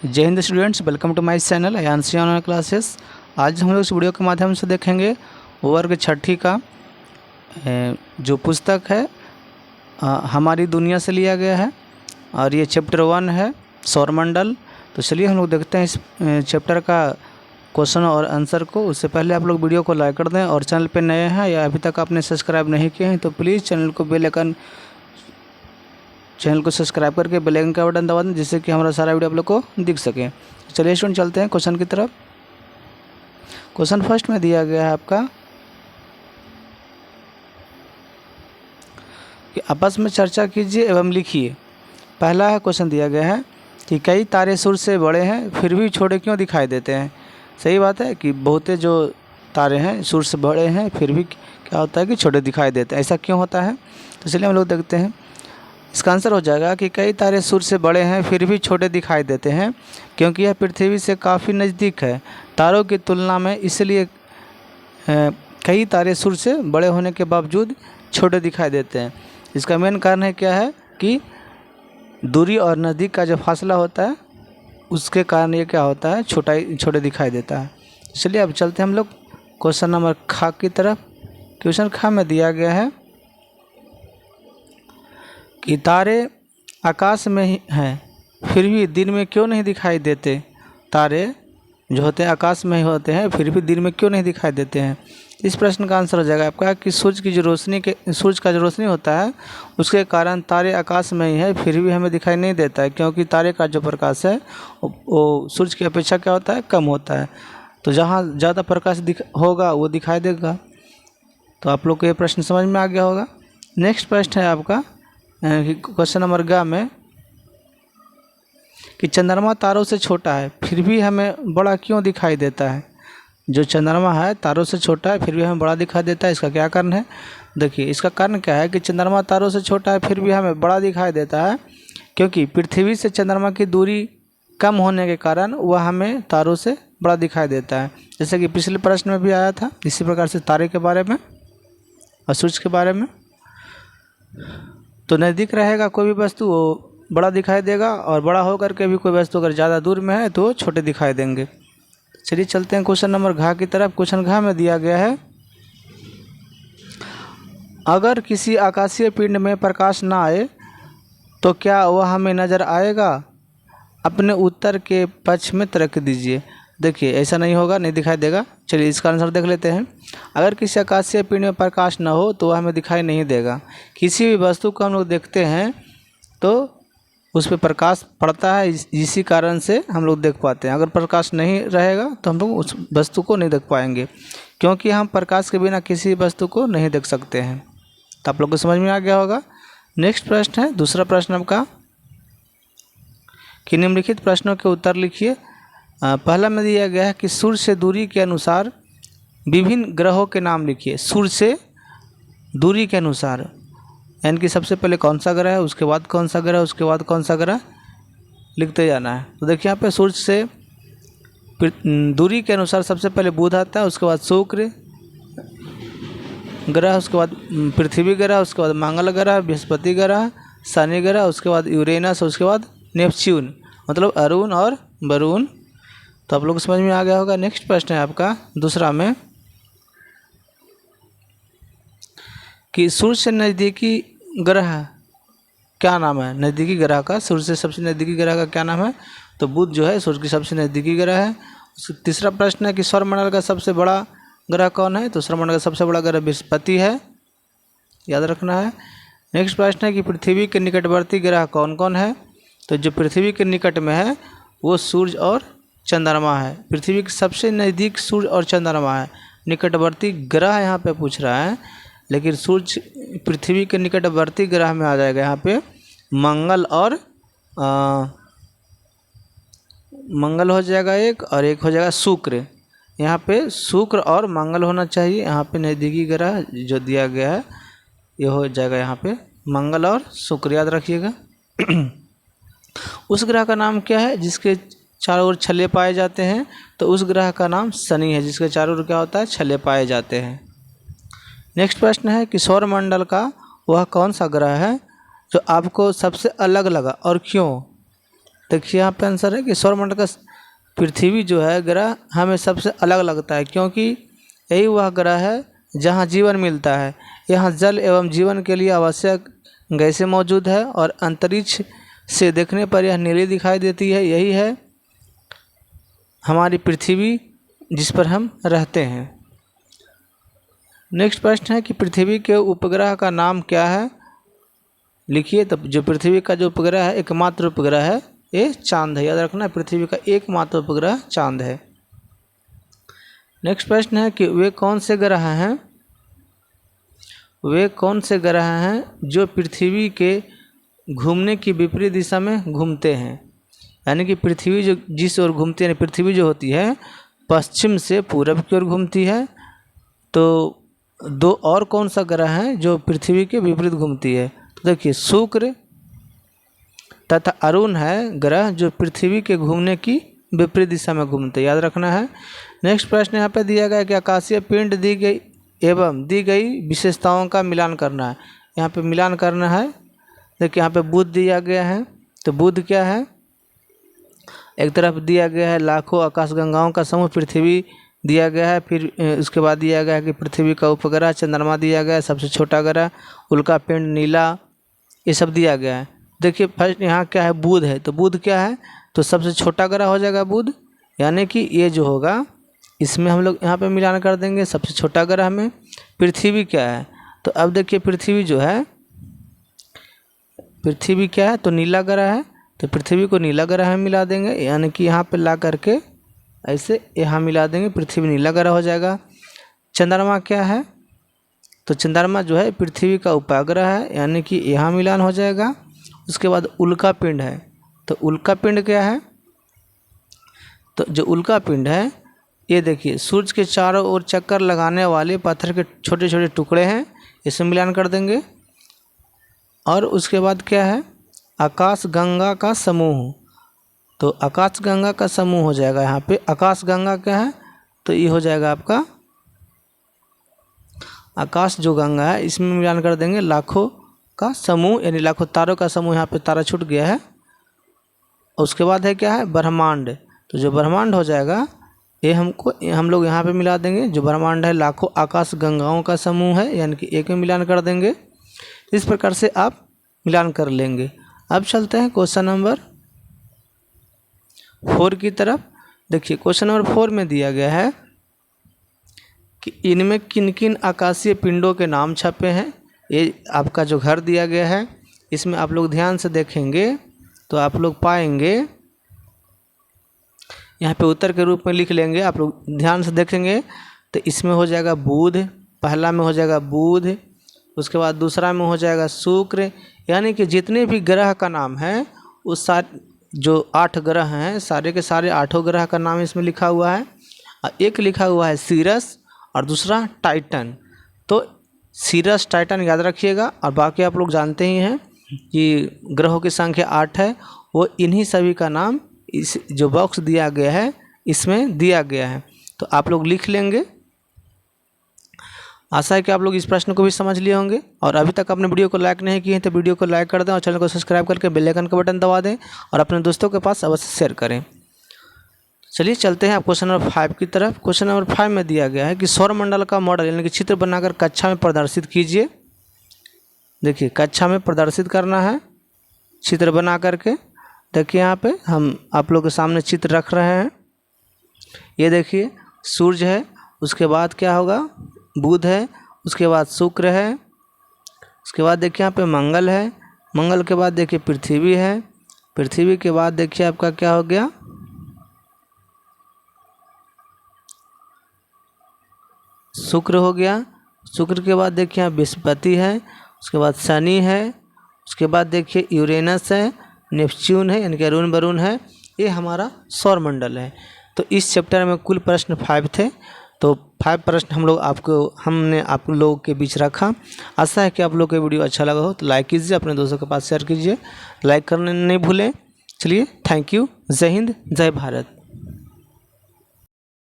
जय हिंद students, welcome to my channel Aayanshi online classes. आज हम लोग इस वीडियो के माध्यम से देखेंगे वर्ग छठी का जो पुस्तक है हमारी दुनिया से लिया गया है और ये चैप्टर 1 है सौरमंडल। तो चलिए हम लोग देखते हैं इस चैप्टर का क्वेश्चन और आंसर को। उससे पहले आप लोग वीडियो को लाइक कर दें और चैनल पे नए हैं या अभी तक आपने सब्सक्राइब नहीं किए हैं तो प्लीज़ चैनल को सब्सक्राइब करके बेल आइकन का बटन दबा दें जिससे कि हमारा सारा वीडियो आप लोग को दिख सके। चलिए स्टूडेंट चलते हैं क्वेश्चन की तरफ। क्वेश्चन फर्स्ट में दिया गया है आपका कि आपस में चर्चा कीजिए एवं लिखिए। पहला है क्वेश्चन दिया गया है कि कई तारे सूर्य से बड़े हैं फिर भी छोटे क्यों दिखाई देते हैं। सही बात है कि बहुते जो तारे हैं सूर्य से बड़े हैं फिर भी क्या होता है कि छोटे दिखाई देते हैं। ऐसा क्यों होता है तो चलिए हम लोग देखते हैं। इसका आंसर हो जाएगा कि कई तारे सूर्य से बड़े हैं फिर भी छोटे दिखाई देते हैं क्योंकि यह पृथ्वी से काफ़ी नज़दीक है तारों की तुलना में, इसलिए कई तारे सूर्य से बड़े होने के बावजूद छोटे दिखाई देते हैं। इसका मेन कारण है क्या है कि दूरी और नज़दीक का जो फासला होता है उसके कारण ये क्या होता है छोटे दिखाई देता है। चलिए अब चलते हैं हम लोग क्वेश्चन नंबर ख की तरफ। क्वेश्चन ख में दिया गया है कि तारे आकाश में ही हैं फिर भी दिन में क्यों नहीं दिखाई देते। तारे जो होते हैं आकाश में ही होते हैं फिर भी दिन में क्यों नहीं दिखाई देते हैं। इस प्रश्न का आंसर हो जाएगा आपका कि सूर्य का जो रोशनी होता है उसके कारण तारे आकाश में ही है फिर भी हमें दिखाई नहीं देता है क्योंकि तारे का जो प्रकाश है वो सूर्य की अपेक्षा क्या होता है कम होता है। तो जहाँ ज़्यादा प्रकाश होगा वो दिखाई देगा। तो आप लोग को ये प्रश्न समझ में आ गया होगा। नेक्स्ट प्रश्न है आपका क्वेश्चन नंबर ग में कि चंद्रमा तारों से छोटा है फिर भी हमें बड़ा क्यों दिखाई देता है। जो चंद्रमा है तारों से छोटा है फिर भी हमें बड़ा दिखाई देता है, इसका क्या कारण है। देखिए इसका कारण क्या है कि चंद्रमा तारों से छोटा है फिर भी हमें बड़ा दिखाई देता है क्योंकि पृथ्वी से चंद्रमा की दूरी कम होने के कारण वह हमें तारों से बड़ा दिखाई देता है। जैसे कि पिछले प्रश्न में भी आया था इसी प्रकार से तारे के बारे में और सूर्य के बारे में। तो नज़दीक रहेगा कोई भी वस्तु वो बड़ा दिखाई देगा और बड़ा होकर के भी कोई वस्तु अगर ज़्यादा दूर में है तो छोटे दिखाई देंगे। चलिए चलते हैं क्वेश्चन नंबर घ की तरफ। क्वेश्चन घ में दिया गया है अगर किसी आकाशीय पिंड में प्रकाश ना आए तो क्या वह हमें नज़र आएगा। अपने उत्तर के पक्ष में तर्क दीजिए। देखिए ऐसा नहीं होगा, नहीं दिखाई देगा। चलिए इसका आंसर देख लेते हैं। अगर किसी आकाशीय पिंड में प्रकाश न हो तो वह हमें दिखाई नहीं देगा। किसी भी वस्तु को हम लोग देखते हैं तो उस पर प्रकाश पड़ता है, इसी कारण से हम लोग देख पाते हैं। अगर प्रकाश नहीं रहेगा तो हम लोग उस वस्तु को नहीं देख पाएंगे क्योंकि हम प्रकाश के बिना किसी वस्तु को नहीं देख सकते हैं। तो आप लोग को समझ में आ गया होगा। नेक्स्ट प्रश्न है दूसरा प्रश्न आपका कि निम्नलिखित प्रश्नों के उत्तर लिखिए। पहला में दिया गया है कि सूर्य से दूरी के अनुसार विभिन्न ग्रहों के नाम लिखिए। सूर्य से दूरी के अनुसार यानी कि सबसे पहले कौन सा ग्रह है, उसके बाद कौन सा ग्रह, उसके बाद कौन सा ग्रह लिखते जाना है। तो देखिए यहाँ पे सूर्य से दूरी के अनुसार सबसे पहले बुध आता है, उसके बाद शुक्र ग्रह, उसके बाद पृथ्वी ग्रह, उसके बाद मंगल ग्रह, बृहस्पति ग्रह, शनि ग्रह, उसके बाद यूरेनस, उसके बाद नेपच्यून मतलब अरुण और वरुण। तो आप लोग समझ में आ गया होगा। नेक्स्ट प्रश्न है आपका दूसरा में कि सूर्य से नज़दीकी ग्रह क्या नाम है। नज़दीकी ग्रह का सूर्य से सबसे नज़दीकी ग्रह का क्या नाम है। तो बुध जो है सूर्य की सबसे नज़दीकी ग्रह है। तीसरा प्रश्न है कि सौरमंडल का सबसे बड़ा ग्रह कौन है। तो सौरमंडल का सबसे बड़ा ग्रह बृहस्पति है, याद रखना है। नेक्स्ट प्रश्न है कि पृथ्वी के निकटवर्ती ग्रह कौन कौन है। तो जो पृथ्वी के निकट में है वो सूर्य और चंद्रमा है। पृथ्वी के सबसे नज़दीक सूर्य और चंद्रमा है। निकटवर्ती ग्रह यहाँ पे पूछ रहा है लेकिन सूर्य पृथ्वी के निकटवर्ती ग्रह में आ जाएगा यहाँ पे मंगल और मंगल हो जाएगा एक, और एक हो जाएगा शुक्र। यहाँ पे शुक्र और मंगल होना चाहिए। यहाँ पे नज़दीकी ग्रह जो दिया गया है ये हो जाएगा यहाँ पे मंगल और शुक्र, याद रखिएगा। उस ग्रह का नाम क्या है जिसके चारों ओर छल्ले पाए जाते हैं। तो उस ग्रह का नाम शनि है जिसके चारों ओर क्या होता है छल्ले पाए जाते हैं। नेक्स्ट प्रश्न है कि सौरमंडल का वह कौन सा ग्रह है जो आपको सबसे अलग लगा और क्यों। देखिए यहाँ पे आंसर है कि सौरमंडल का पृथ्वी जो है ग्रह हमें सबसे अलग लगता है, क्योंकि यही वह ग्रह है जहाँ जीवन मिलता है। यहाँ जल एवं जीवन के लिए आवश्यक गैसें मौजूद है और अंतरिक्ष से देखने पर यह नीली दिखाई देती है। यही है हमारी पृथ्वी जिस पर हम रहते हैं। नेक्स्ट प्रश्न है कि पृथ्वी के उपग्रह का नाम क्या है? लिखिए। तब जो पृथ्वी का जो उपग्रह है, एकमात्र उपग्रह है, ये चांद है। याद रखना, पृथ्वी का एकमात्र उपग्रह चांद है। नेक्स्ट प्रश्न है कि वे कौन से ग्रह हैं? वे कौन से ग्रह हैं जो पृथ्वी के घूमने की विपरीत दिशा में घूमते हैं? यानी कि पृथ्वी जो जिस ओर घूमती है, पृथ्वी जो होती है पश्चिम से पूरब की ओर घूमती है। तो दो और कौन सा ग्रह है जो पृथ्वी के विपरीत घूमती है? तो देखिए, शुक्र तथा अरुण है ग्रह जो पृथ्वी के घूमने की विपरीत दिशा में घूमते, याद रखना है। नेक्स्ट प्रश्न यहाँ पे दिया गया है कि आकाशीय पिंड दी गई एवं दी गई विशेषताओं का मिलान करना है। यहाँ पे मिलान करना है। देखिए यहाँ पे बुध दिया गया है, तो बुध क्या है? एक तरफ दिया गया है लाखों आकाशगंगाओं का समूह पृथ्वी दिया गया है। फिर उसके बाद दिया गया है कि पृथ्वी का उपग्रह चंद्रमा दिया गया है, सबसे छोटा ग्रह, उल्का पिंड, नीला, ये सब दिया गया है। देखिए फर्स्ट यहाँ क्या है? बुध है। तो बुध क्या है? तो सबसे छोटा ग्रह हो जाएगा बुध, यानी कि ये जो होगा इसमें हम लोग यहाँ पे मिलान कर देंगे सबसे छोटा ग्रह में। पृथ्वी क्या है? तो अब देखिए पृथ्वी जो है, पृथ्वी क्या है? तो नीला ग्रह है। तो पृथ्वी को नीला ग्रह में मिला देंगे, यानी कि यहाँ पे ला करके ऐसे यहाँ मिला देंगे, पृथ्वी नीला ग्रह हो जाएगा। चंद्रमा क्या है? तो चंद्रमा जो है पृथ्वी का उपग्रह है, यानी कि यहाँ मिलान हो जाएगा। उसके बाद उल्का पिंड है। तो उल्का पिंड क्या है? तो जो उल्का पिंड है ये देखिए सूरज के चारों ओर चक्कर लगाने वाले पत्थर के छोटे छोटे टुकड़े हैं, इसमें मिलान कर देंगे। और उसके बाद क्या है? आकाश गंगा का समूह। तो आकाश गंगा का समूह हो जाएगा यहाँ पे। आकाश गंगा क्या है? तो ये हो जाएगा आपका आकाश जो गंगा है, इसमें मिलान कर देंगे लाखों का समूह, यानी लाखों तारों का समूह। यहाँ पे तारा छूट गया है। उसके बाद है क्या है? ब्रह्मांड। तो जो ब्रह्मांड हो जाएगा ये हम लोग यहाँ पे मिला देंगे। जो ब्रह्मांड है लाखों आकाश गंगाओं का समूह है, यानी कि एक में मिलान कर देंगे। इस प्रकार से आप मिलान कर लेंगे। अब चलते हैं क्वेश्चन नंबर 4 की तरफ। देखिए क्वेश्चन नंबर 4 में दिया गया है कि इनमें किन किन आकाशीय पिंडों के नाम छपे हैं। ये आपका जो घर दिया गया है, इसमें आप लोग ध्यान से देखेंगे तो आप लोग पाएंगे, यहाँ पे उत्तर के रूप में लिख लेंगे। आप लोग ध्यान से देखेंगे तो इसमें हो जाएगा बुध, पहला में हो जाएगा बुध, उसके बाद दूसरा में हो जाएगा शुक्र। यानी कि जितने भी ग्रह का नाम है उस जो 8 ग्रह हैं, सारे के सारे 8 ग्रह का नाम इसमें लिखा हुआ है। और एक लिखा हुआ है सीरस और दूसरा टाइटन। तो सीरस टाइटन याद रखिएगा। और बाकी आप लोग जानते ही हैं कि ग्रहों की संख्या 8 है। वो इन्हीं सभी का नाम इस जो बॉक्स दिया गया है इसमें दिया गया है। तो आप लोग लिख लेंगे। आशा है कि आप लोग इस प्रश्न को भी समझ लिए होंगे। और अभी तक आपने वीडियो को लाइक नहीं किए हैं तो वीडियो को लाइक कर दें और चैनल को सब्सक्राइब करके बेल आइकन का बटन दबा दें और अपने दोस्तों के पास अवश्य शेयर करें। चलिए चलते हैं आप क्वेश्चन नंबर 5 की तरफ। क्वेश्चन नंबर 5 में दिया गया है कि सौरमंडल का मॉडल यानी कि चित्र बनाकर कक्षा में प्रदर्शित कीजिए। देखिए कक्षा में प्रदर्शित करना है चित्र बना करके। देखिए यहाँ पे हम आप लोग के सामने चित्र रख रहे हैं। ये देखिए सूर्य है, उसके बाद क्या होगा? बुध है, उसके बाद शुक्र है, उसके बाद देखिए यहाँ पे मंगल है, मंगल के बाद देखिए पृथ्वी है, पृथ्वी के बाद देखिए आपका क्या हो गया? शुक्र हो गया। शुक्र के बाद देखिए यहाँ बृहस्पति है, उसके बाद शनि है, उसके बाद देखिए यूरेनस है, नेपच्यून है यानी कि अरुण वरुण है। ये हमारा सौरमंडल है। तो इस चैप्टर में कुल प्रश्न 5 थे। तो 5 प्रश्न हमने आप लोगों के बीच रखा। आशा है कि आप लोग को वीडियो अच्छा लगा हो तो लाइक कीजिए, अपने दोस्तों के पास शेयर कीजिए, लाइक करने नहीं भूलें। चलिए थैंक यू। जय हिंद, जय भारत।